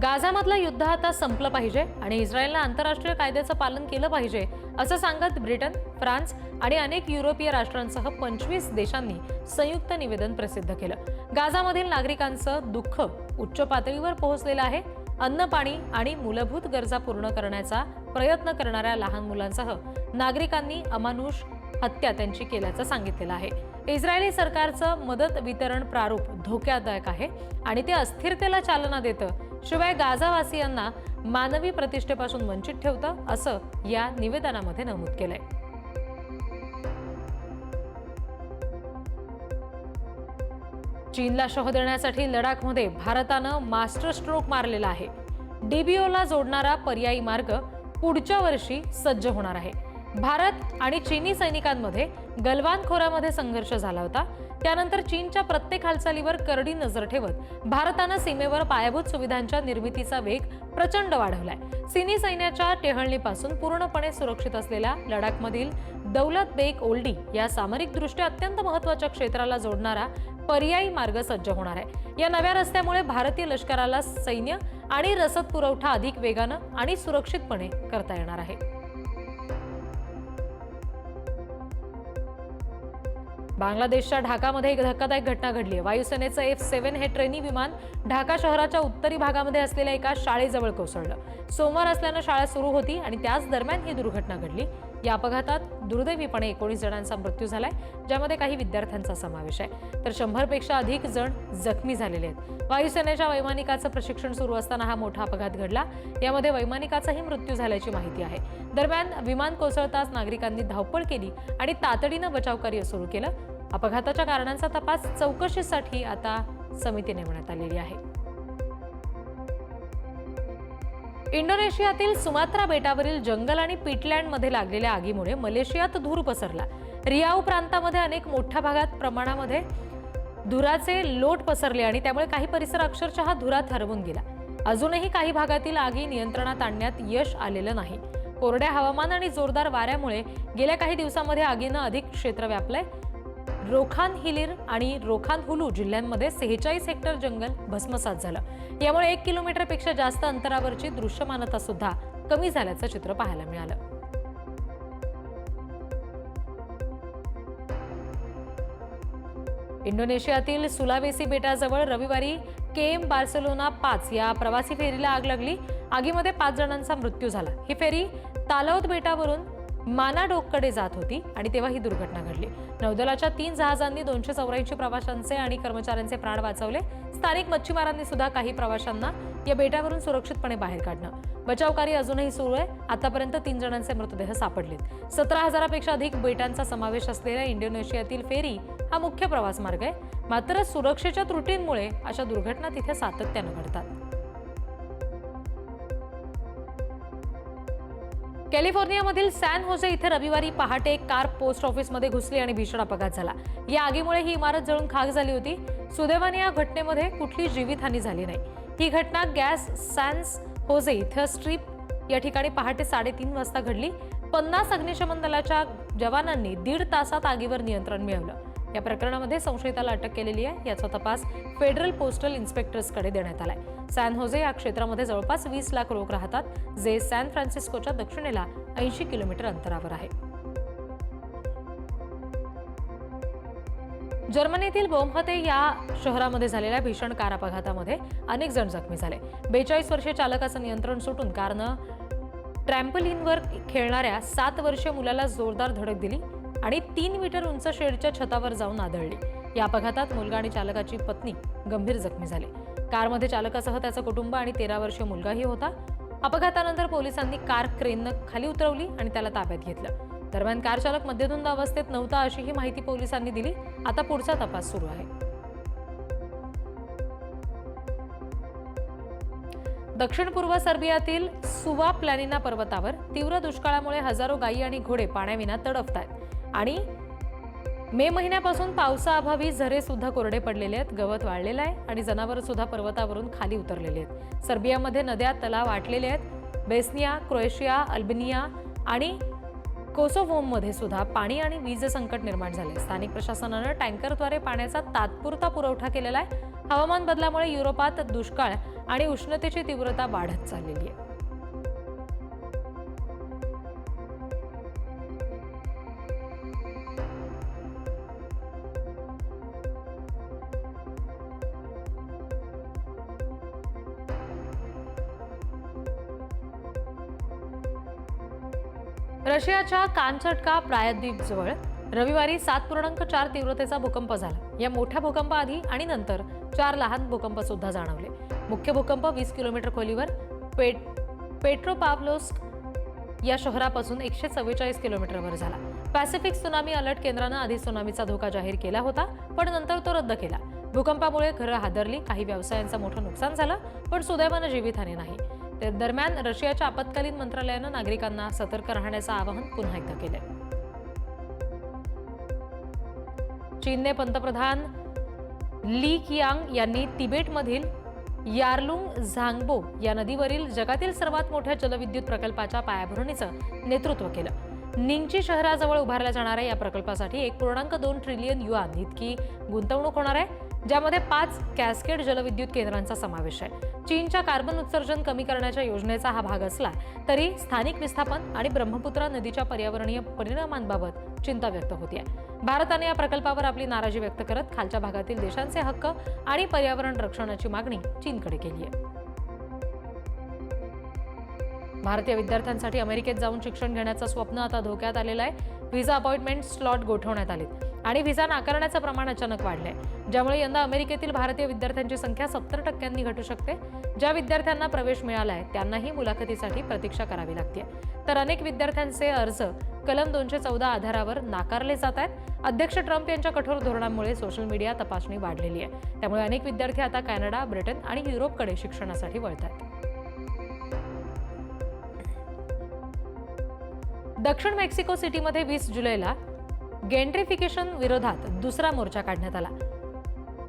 गाझामधलं युद्ध आता संपलं पाहिजे आणि इस्रायलनं आंतरराष्ट्रीय कायद्याचं पालन केलं पाहिजे असं सांगत ब्रिटन, फ्रान्स आणि अनेक युरोपीय राष्ट्रांसह 25 देशांनी संयुक्त निवेदन प्रसिद्ध केलं. गाझामधील नागरिकांचं दुःख उच्च पातळीवर पोहोचलेलं आहे. अन्न, पाणी आणि मूलभूत गरजा पूर्ण करण्याचा प्रयत्न करणाऱ्या लहान मुलांसह नागरिकांनी अमानुष हत्या त्यांची केल्याचं सांगितलेलं आहे. इस्रायली सरकारचं मदत वितरण प्रारूप धोक्यादायक आहे आणि ते अस्थिरतेला चालना देतं, शिवाय गाझावासियांना मानवी प्रतिष्ठेपासून वंचित ठेवतं, असं या निवेदनामध्ये नमूद केलंय. चीनला शह देण्यासाठी लडाखमध्ये भारतानं मास्टर स्ट्रोक मारलेला आहे. डीबीओला जोडणारा पर्यायी मार्ग पुढच्या वर्षी सज्ज होणार आहे. भारत आणि चीनी सैनिकांमध्ये गलवान खोऱ्यामध्ये संघर्ष झाला होता. त्यानंतर चीनच्या प्रत्येक हालचालीवर करडी नजर ठेवत भारतानं सीमेवर पायाभूत सुविधांच्या निर्मितीचा वेग प्रचंड वाढवलाय. चीनी सैन्याच्या टेहळणीपासून पूर्णपणे सुरक्षित असलेल्या लडाखमधील दौलत बेग ओल्डी या सामरिकदृष्ट्या अत्यंत महत्त्वाच्या क्षेत्राला जोडणारा पर्यायी मार्ग सज्ज होणार आहे. या नव्या रस्त्यामुळे भारतीय लष्कराला सैन्य आणि रसद पुरवठा अधिक वेगानं आणि सुरक्षितपणे करता येणार आहे. बांगलादेशच्या ढाकामध्ये एक धक्कादायक घटना घडली आहे. वायुसेनेचं F-7 हे ट्रेनी विमान ढाका शहराच्या उत्तरी भागामध्ये असलेल्या एका शाळेजवळ कोसळलं. सोमवार असल्यानं शाळा सुरू होती आणि त्याच दरम्यान ही दुर्घटना घडली. या अपघातात दुर्दैवीपणे 19 जणांचा मृत्यू झालाय, ज्यामध्ये काही विद्यार्थ्यांचा समावेश आहे, तर 100 पेक्षा अधिक जण जखमी झालेले आहेत. वायुसेनेच्या वैमानिकाचं प्रशिक्षण सुरू असताना हा मोठा अपघात घडला. यामध्ये वैमानिकाचाही मृत्यू झाल्याची माहिती आहे. दरम्यान विमान कोसळताच नागरिकांनी धावपळ केली आणि तातडीनं बचावकार्य सुरू केलं. अपघाताच्या कारणांचा तपास चौकशीसाठी आता समिती नेमण्यात आलेली आहे. इंडोनेशियातील सुमात्रा बेटावरील जंगल आणि पीटलँडमध्ये लागलेल्या आगीमुळे मलेशियात धूर पसरला. रियाऊ प्रांतामध्ये अनेक मोठ्या भागात प्रमाणामध्ये धुराचे लोट पसरले आणि त्यामुळे काही परिसर अक्षरशः धुरात हरवून गेला. अजूनही काही भागातील आगी नियंत्रणात आणण्यात यश आलेलं नाही. कोरड्या हवामान आणि जोरदार वाऱ्यामुळे गेल्या काही दिवसांमध्ये आगीनं अधिक क्षेत्र व्यापलंय. रोखान हिलीर आणि रोखान हुलू जिल्ह्यांमध्ये 46 हेक्टर जंगल भस्मसात झालं. यामुळे 1 किलोमीटरपेक्षा जास्त अंतरावरची दृश्यमानता सुद्धा कमी झाल्याचं चित्र पाहायला मिळालं. इंडोनेशियातील सुलावेसी बेटाजवळ रविवारी KM बार्सेलोना 5 या प्रवासी फेरीला आग लागली. आगीमध्ये 5 जणांचा मृत्यू झाला. ही फेरी तालौत बेटावरून मानाडोककडे जात होती आणि तेव्हा ही दुर्घटना घडली. नौदलाच्या 3 जहाजांनी 284 प्रवाशांचे आणि कर्मचाऱ्यांचे प्राण वाचवले. स्थानिक मच्छीमारांनी सुद्धा काही प्रवाशांना या बेटावरून सुरक्षितपणे बाहेर काढलं. बचावकार्य अजूनही सुरू आहे. आतापर्यंत 3 जणांचे मृतदेह सापडलेत. 17,000पेक्षा अधिक बेटांचा समावेश असलेल्या इंडोनेशियातील फेरी हा मुख्य प्रवास मार्ग आहे. मात्र सुरक्षेच्या त्रुटींमुळे अशा दुर्घटना तिथे सातत्यानं घडतात. कॅलिफोर्नियामधील सॅन होजे इथे रविवारी पहाटे एक कार पोस्ट ऑफिसमध्ये घुसली आणि भीषण अपघात झाला. या आगीमुळे ही इमारत जळून खाक झाली होती. सुदैवाने या घटनेमध्ये कुठली जीवितहानी झाली नाही. ही घटना गॅस सॅन होजे इथं स्ट्रीप या ठिकाणी पहाटे 3:30 वाजता घडली. 50 अग्निशमन दलाच्या जवानांनी 1.5 तासात आगीवर नियंत्रण मिळवलं. या प्रकरणामध्ये संशयिताला अटक केलेली आहे. याचा तपास फेडरल पोस्टल इन्स्पेक्टर्सकडे देण्यात आलाय. सॅन होजे या क्षेत्रामध्ये जवळपास 20 लाख लोक राहतात, जे सॅन फ्रान्सिस्कोच्या दक्षिणेला 80 किलोमीटर अंतरावर आहे. जर्मनीतील बोमहते या शहरामध्ये झालेल्या भीषण कार अपघातामध्ये अनेक जण जखमी झाले. 42 वर्षीय चालकाचं नियंत्रण सुटून कारनं ट्रॅम्पलिनवर खेळणाऱ्या 7 वर्षीय मुलाला जोरदार धडक दिली आणि 3 मीटर उंच शेडच्या छतावर जाऊन आदळली. या अपघातात मुलगा आणि चालकाची पत्नी गंभीर जखमी झाले. कारमध्ये चालकासह त्याचं कुटुंब आणि 13 वर्षीय मुलगाही होता. अपघातानंतर पोलिसांनी कार क्रेननं खाली उतरवली आणि त्याला ताब्यात घेतलं. दरम्यान कार चालक मद्यधुंद अवस्थेत नव्हता अशीही माहिती पोलिसांनी दिली. आता पुढचा तपास सुरू आहे. दक्षिण पूर्व सर्बियातील सुवा प्लॅनिना पर्वतावर तीव्र दुष्काळामुळे हजारो गायी आणि घोडे पाण्याविना तडफतायत आणि मे महिन्यापासून पावसाअभावी झरे सुद्धा कोरडे पडलेले आहेत. गवत वाळलेलं आहे आणि जनावरं सुद्धा पर्वतावरून खाली उतरलेले आहेत. सर्बियामध्ये नद्या तलाव आटलेले आहेत. बेस्निया, क्रोएशिया, अल्बेनिया आणि कोसोव्होमध्ये सुद्धा पाणी आणि वीज संकट निर्माण झाले. स्थानिक प्रशासनानं टँकरद्वारे पाण्याचा तात्पुरता पुरवठा केलेला आहे. हवामान बदलामुळे युरोपात दुष्काळ आणि उष्णतेची तीव्रता वाढत चाललेली आहे. रशियाच्या कामचटका प्रायद्वीप जवळ रविवारी 7.4 तीव्रतेचा भूकंप झाला. या मोठ्या भूकंपाआधी आणि नंतर 4 लहान भूकंप सुद्धा जाणवले. मुख्य भूकंप 20 किलोमीटर खोलीवर पेट्रोपाव्लोव्स्क या शहरापासून 144 किलोमीटरवर झाला. पॅसिफिक त्सुनामी अलर्ट केंद्रानं आधी त्सुनामीचा धोका जाहीर केला होता, पण नंतर तो रद्द केला. भूकंपामुळे घरं हादरली, काही व्यवसायांचं मोठं नुकसान झालं, पण सुदैवानं जीवितहानी नाही. तर दरम्यान रशियाच्या आपत्कालीन मंत्रालयानं नागरिकांना सतर्क राहण्याचं आवाहन पुन्हा एकदा केलंय. चीनने पंतप्रधान ली कियांग यांनी तिबेटमधील यारलुंग झांगबो या नदीवरील जगातील सर्वात मोठ्या जलविद्युत प्रकल्पाच्या पायाभरणीचं नेतृत्व केलं. निंगची शहराजवळ उभारल्या जाणाऱ्या या प्रकल्पासाठी 1.2 ट्रिलियन युआन इतकी गुंतवणूक होणार आहे, ज्यामध्ये 5 कॅस्केड जलविद्युत केंद्रांचा समावेश आहे. चीनच्या कार्बन उत्सर्जन कमी करण्याच्या योजनेचा हा भाग असला तरी स्थानिक विस्थापन आणि ब्रह्मपुत्रा नदीच्या पर्यावरणीय परिणामांबाबत चिंता व्यक्त होतीये. भारताने या प्रकल्पावर आपली नाराजी व्यक्त करत खालच्या भागातील देशांचे हक्क आणि पर्यावरण रक्षणाची मागणी चीनकडे केली आहे. भारतीय विद्यार्थ्यांसाठी अमेरिकेत जाऊन शिक्षण घेण्याचं स्वप्न आता धोक्यात आलेलं आहे. व्हिसा अपॉइंटमेंट स्लॉट गोठवण्यात आलीत आणि व्हिसा नाकारण्याचं प्रमाण अचानक वाढलंय, ज्यामुळे यंदा अमेरिकेतील भारतीय विद्यार्थ्यांची संख्या 70% घटू शकते. ज्या विद्यार्थ्यांना प्रवेश मिळालाय त्यांनाही मुलाखतीसाठी प्रतीक्षा करावी लागते. तर अनेक विद्यार्थ्यांचे अर्ज कलम 214 आधारावर नाकारले जात आहेत. अध्यक्ष ट्रम्प यांच्या कठोर धोरणांमुळे सोशल मीडिया तपासणी वाढलेली आहे. त्यामुळे अनेक विद्यार्थी आता कॅनडा, ब्रिटन आणि युरोपकडे शिक्षणासाठी वळतात. दक्षिण मेक्सिको सिटीमध्ये 20 जुलैला गेंट्रिफिकेशन विरोधात दुसरा मोर्चा काढण्यात आला.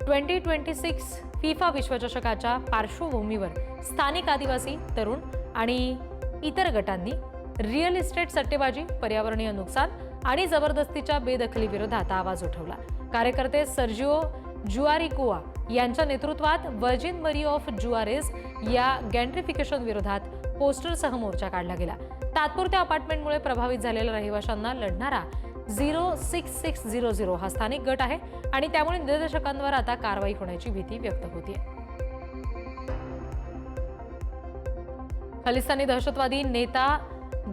2026 फिफा विश्वचषकाच्या पार्श्वभूमीवर स्थानिक आदिवासी, तरुण आणि इतर गटांनी रिअल इस्टेट सट्टेबाजी, पर्यावरणीय नुकसान आणि जबरदस्तीच्या बेदखलीविरोधात आवाज उठवला. कार्यकर्ते सर्जिओ जुआरिकोआ यांच्या नेतृत्वात व्हर्जिन मरी ऑफ जुआरेस या गेंट्रिफिकेशन विरोधात पोस्टरसह मोर्चा काढला गेला. तात्पुरत्या अपार्टमेंटमुळे प्रभावित झालेल्या रहिवाशांना लढणारा 06600 हा स्थानिक गट आहे आणि त्यामुळे निदर्शकांवर आता कारवाई होण्याची भीती व्यक्त होतीये. खालिस्तानी दहशतवादी नेता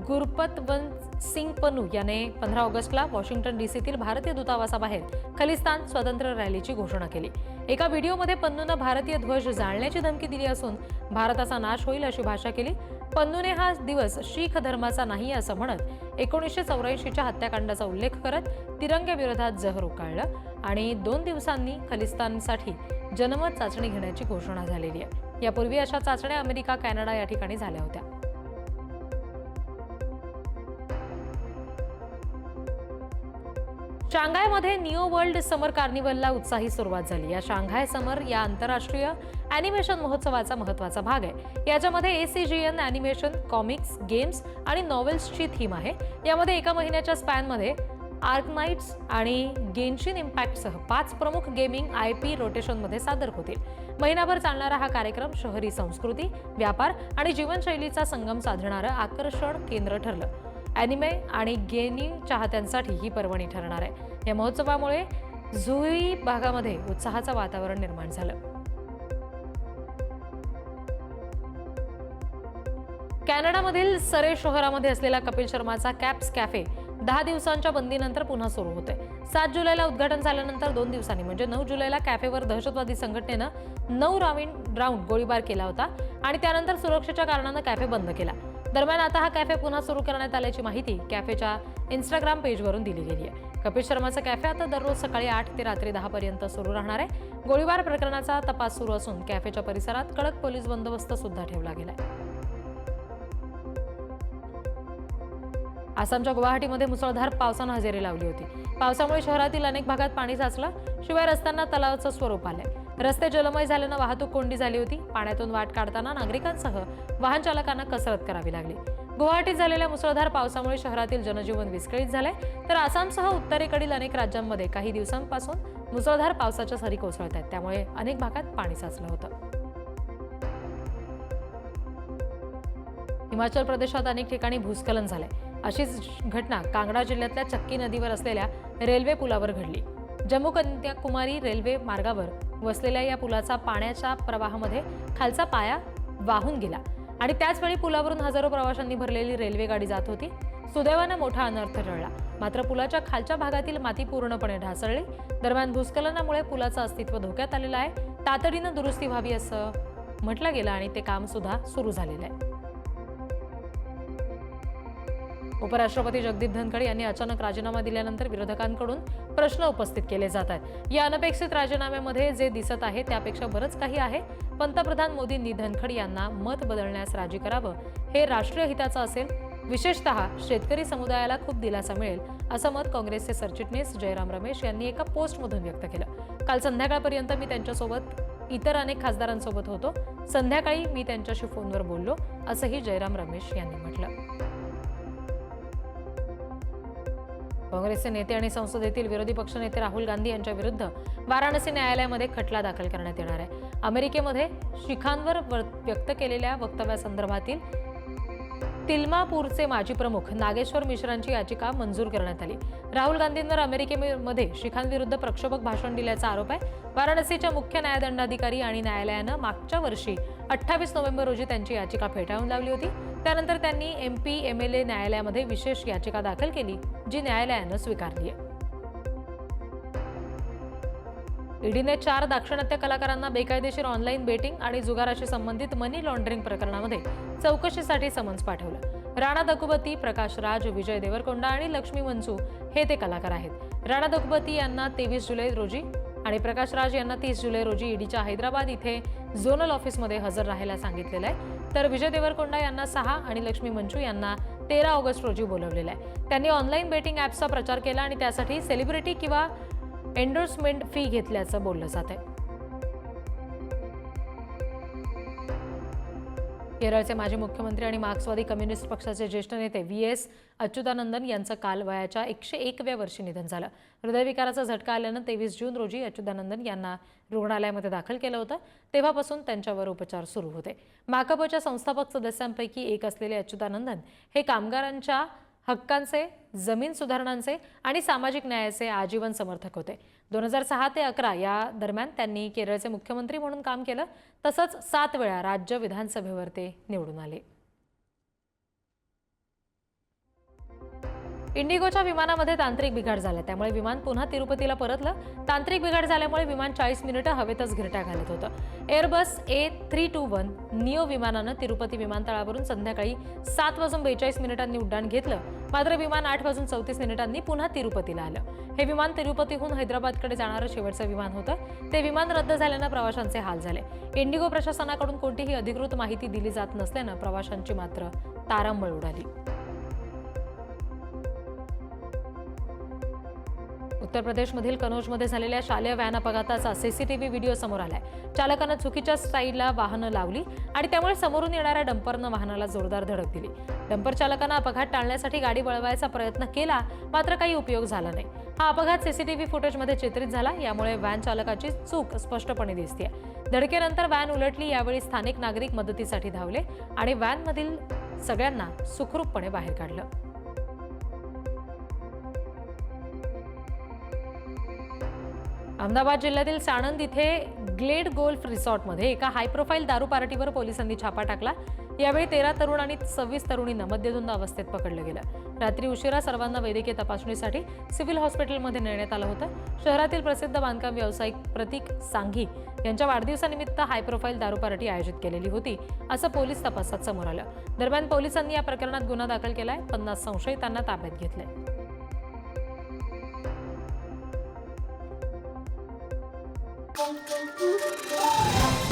गुरपतवंत सिंग पन्नू याने 15 ऑगस्टला वॉशिंग्टन डीसीतील भारतीय दूतावासाबाहेर खलिस्तान स्वतंत्र रॅलीची घोषणा केली. एका व्हिडिओमध्ये पन्नूनं भारतीय ध्वज जाळण्याची धमकी दिली असून भारताचा नाश होईल अशी भाषा केली. पन्नूने हा दिवस शीख धर्माचा नाही असं म्हणत 1984च्या हत्याकांडाचा उल्लेख करत तिरंग्याविरोधात जहर उकाळलं आणि 2 दिवसांनी खलिस्तानसाठी जनमत चाचणी घेण्याची घोषणा झालेली आहे. यापूर्वी अशा चाचण्या अमेरिका, कॅनडा या ठिकाणी झाल्या होत्या. शांघायमध्ये निओ वर्ल्ड समर कार्निव्हलला उत्साही सुरुवात झाली. या शांघाय समर या आंतरराष्ट्रीय अॅनिमेशन महोत्सवाचा महत्त्वाचा भाग आहे. याच्यामध्ये ACGN अॅनिमेशन, कॉमिक्स, गेम्स आणि नॉव्हेल्सची थीम आहे. यामध्ये एका महिन्याच्या स्पॅनमध्ये आर्कनाइट्स आणि गेन्शिन इम्पॅक्टसह 5 प्रमुख गेमिंग IP रोटेशनमध्ये सादर होतील. महिनाभर चालणारा हा कार्यक्रम शहरी संस्कृती, व्यापार आणि जीवनशैलीचा संगम साधणारं आकर्षण केंद्र ठरलं. अॅनिमे आणि गेमिंग चाहत्यांसाठी ही पर्वणी ठरणार आहे. या महोत्सवामुळे झुई भागामध्ये उत्साहाचं वातावरण निर्माण झालं. कॅनडामधील सरे शहरामध्ये असलेला कपिल शर्माचा कॅप्स कॅफे 10 दिवसांच्या बंदीनंतर पुन्हा सुरू होतोय. 7 जुलैला उद्घाटन झाल्यानंतर 2 दिवसांनी म्हणजे 9 जुलैला कॅफेवर दहशतवादी संघटनेनं 9 राऊंड गोळीबार केला होता आणि त्यानंतर सुरक्षेच्या कारणानं कॅफे बंद केला. दरम्यान आता हा कॅफे पुन्हा सुरू करण्यात आल्याची माहिती कॅफेच्या Instagram पेजवरून दिली गेली आहे. कपिल शर्माचा कॅफे आता दररोज सकाळी 8 ते रात्री 10 पर्यंत सुरू राहणार आहे. गोळीबार प्रकरणाचा तपास सुरू असून कॅफेच्या परिसरात कडक पोलीस बंदोबस्त सुद्धा ठेवला गेलाय. आसामच्या गुवाहाटीमध्ये मुसळधार पावसानं हजेरी लावली होती. पावसामुळे शहरातील अनेक भागात पाणी साचलं. शिवाय रस्त्यांना तलावाचं स्वरूप आलंय. रस्ते जलमय झाल्यानं वाहतूक कोंडी झाली होती. पाण्यातून वाट काढताना नागरिकांसह वाहन चालकांना कसरत करावी लागली. गुवाहाटीत झालेल्या मुसळधार पावसामुळे शहरातील जनजीवन विस्कळीत झालंय. तर आसामसह उत्तरेकडील अनेक राज्यांमध्ये काही दिवसांपासून मुसळधार पावसाच्या सरी कोसळत आहेत, त्यामुळे अनेक भागात पाणी साचलं होतं. हिमाचल प्रदेशात अनेक ठिकाणी भूस्खलन झाले. अशीच घटना कांगडा जिल्ह्यातल्या चक्की नदीवर असलेल्या रेल्वे पुलावर घडली. जम्मू कन्याकुमारी रेल्वे मार्गावर वसलेल्या या पुलाचा पाण्याच्या प्रवाहामध्ये खालचा पाया वाहून गेला आणि त्याचवेळी पुलावरून हजारो प्रवाशांनी भरलेली रेल्वे गाडी जात होती. सुदैवानं मोठा अनर्थ टळला, मात्र पुलाच्या खालच्या भागातील माती पूर्णपणे ढासळली. दरम्यान भूस्खलनामुळे पुलाचं अस्तित्व धोक्यात आलेलं आहे. तातडीनं दुरुस्ती व्हावी असं म्हटलं गेलं आणि ते काम सुद्धा सुरू झालेलं आहे. उपराष्ट्रपती जगदीप धनखड यांनी अचानक राजीनामा दिल्यानंतर विरोधकांकडून प्रश्न उपस्थित केले जात आहेत. या अनपेक्षित राजीनाम्यामध्ये जे दिसत आहे त्यापेक्षा बरंच काही आहे. पंतप्रधान मोदींनी धनखड यांना मत बदलण्यास राजी करावं, हे राष्ट्रीय हिताचं असेल. विशेषतः शेतकरी समुदायाला खूप दिलासा मिळेल असं मत काँग्रेसचे सरचिटणीस जयराम रमेश यांनी एका पोस्टमधून व्यक्त केलं. काल संध्याकाळपर्यंत मी त्यांच्यासोबत इतर अनेक खासदारांसोबत होतो. संध्याकाळी मी त्यांच्याशी फोनवर बोललो असंही जयराम रमेश यांनी म्हटलं. काँग्रेसचे नेते आणि संसदेतील विरोधी पक्षनेते राहुल गांधी यांच्या विरुद्ध वाराणसी न्यायालयामध्ये खटला दाखल करण्यात येणार आहे. अमेरिकेमध्ये शीखांवर व्यक्त केलेल्या वक्तव्यासंदर्भातील तिलमापूरचे माजी प्रमुख नागेश्वर मिश्रांची याचिका मंजूर करण्यात आली. राहुल गांधींवर अमेरिकेमध्ये शीखांविरुद्ध प्रक्षोभक भाषण दिल्याचा आरोप आहे. वाराणसीच्या मुख्य न्यायदंडाधिकारी आणि न्यायालयानं मागच्या वर्षी 28 नोव्हेंबर रोजी त्यांची याचिका फेटाळून लावली होती. त्यानंतर त्यांनी MP-MLA न्यायालयामध्ये विशेष याचिका दाखल केली, जी न्यायालयानं स्वीकारली आहे. ईडीने 4 दाक्षिणात्य कलाकारांना बेकायदेशीर ऑनलाईन बेटिंग आणि जुगाराशी संबंधित मनी लॉन्ड्रिंग प्रकरणामध्ये चौकशीसाठी समन्स पाठवलं. राणा दग्गुबती, प्रकाश राज, विजय देवरकोंडा आणि लक्ष्मी मंचू हे ते कलाकार आहेत. राणा दग्गुबती यांना 23 जुलै रोजी आणि प्रकाश राज यांना 30 जुलै रोजी ईडीच्या हैदराबाद इथे झोनल ऑफिसमध्ये हजर राहायला सांगितलेलं आहे. तर विजय देवरकोंडा यांना 6 आणि लक्ष्मी मंचू यांना 13 ऑगस्ट रोजी बोलवलेलं आहे. त्यांनी ऑनलाईन बेटिंग ॲप्सचा प्रचार केला आणि त्यासाठी सेलिब्रिटी किंवा एंडोर्समेंट फी घेतल्याचं बोललं जात आहे. केरळचे माजी मुख्यमंत्री आणि मार्क्सवादी कम्युनिस्ट पक्षाचे ज्येष्ठ नेते VS अच्युतानंदन यांचं काल वयाच्या 101व्या वर्षी निधन झालं. हृदयविकाराचा झटका आल्यानं 23 जून रोजी अच्युतानंदन यांना रुग्णालयामध्ये दाखल केलं होतं. तेव्हापासून त्यांच्यावर उपचार सुरू होते. माकपच्या संस्थापक सदस्यांपैकी एक असलेले अच्युतानंदन हे कामगारांच्या हक्कांचे, जमीन सुधारणांचे आणि सामाजिक न्यायाचे आजीवन समर्थक होते. 2006 ते 11 या दरम्यान त्यांनी केरळचे मुख्यमंत्री म्हणून काम केलं. तसंच 7 वेळा राज्य विधानसभेवर ते निवडून आले. इंडिगोच्या विमानामध्ये तांत्रिक बिघाड झाला, त्यामुळे विमान पुन्हा तिरुपतीला परतलं. तांत्रिक बिघाड झाल्यामुळे विमान 40 मिनिटं हवेतच घिरट्या घालत होतं. एअरबस A321 निओ विमानानं तिरुपती विमानतळावरून संध्याकाळी 7:42 उड्डाण घेतलं. मात्र विमान 8:34 पुन्हा तिरुपतीला आलं. हे विमान तिरुपतीहून हैदराबादकडे जाणारं शेवटचं विमान होतं. ते विमान रद्द झाल्यानं प्रवाशांचे हाल झाले. इंडिगो प्रशासनाकडून कोणतीही अधिकृत माहिती दिली जात नसल्यानं प्रवाशांची मात्र तारांबळ उडाली. उत्तर प्रदेशमधील कनौजमध्ये झालेल्या शालेय व्हॅन अपघाताचा CCTV व्हिडिओ समोर आलाय. चालकानं चुकीच्या साईडला वाहनं लावली आणि त्यामुळे समोरून येणाऱ्या डंपरनं वाहनाला जोरदार धडक दिली. डंपर चालकानं अपघात टाळण्यासाठी गाडी वळवायचा प्रयत्न केला, मात्र काही उपयोग झाला नाही. हा अपघात CCTV फुटेजमध्ये चित्रित झाला. यामुळे व्हॅन चालकाची चूक स्पष्टपणे दिसते. धडकेनंतर व्हॅन उलटली. यावेळी स्थानिक नागरिक मदतीसाठी धावले आणि व्हॅनमधील सगळ्यांना सुखरूपपणे बाहेर काढलं. अहमदाबाद जिल्ह्यातील साणंद इथे ग्लेड गोल्फ रिसॉर्टमध्ये एका हाय प्रोफाईल दारू पार्टीवर पोलिसांनी छापा टाकला. यावेळी 13 तरुण आणि 26 तरुणींना मद्यधुंद अवस्थेत पकडलं गेलं. रात्री उशिरा सर्वांना वैद्यकीय तपासणीसाठी सिव्हिल हॉस्पिटलमध्ये नेण्यात आलं होतं. शहरातील प्रसिद्ध बांधकाम व्यावसायिक प्रतीक सांघी यांच्या वाढदिवसानिमित्त हाय प्रोफाईल दारू पार्टी आयोजित केलेली होती, असं पोलीस तपासात समोर आलं. दरम्यान पोलिसांनी या प्रकरणात गुन्हा दाखल केलाय. 50 संशयितांना ताब्यात घेतलंय. Thank you.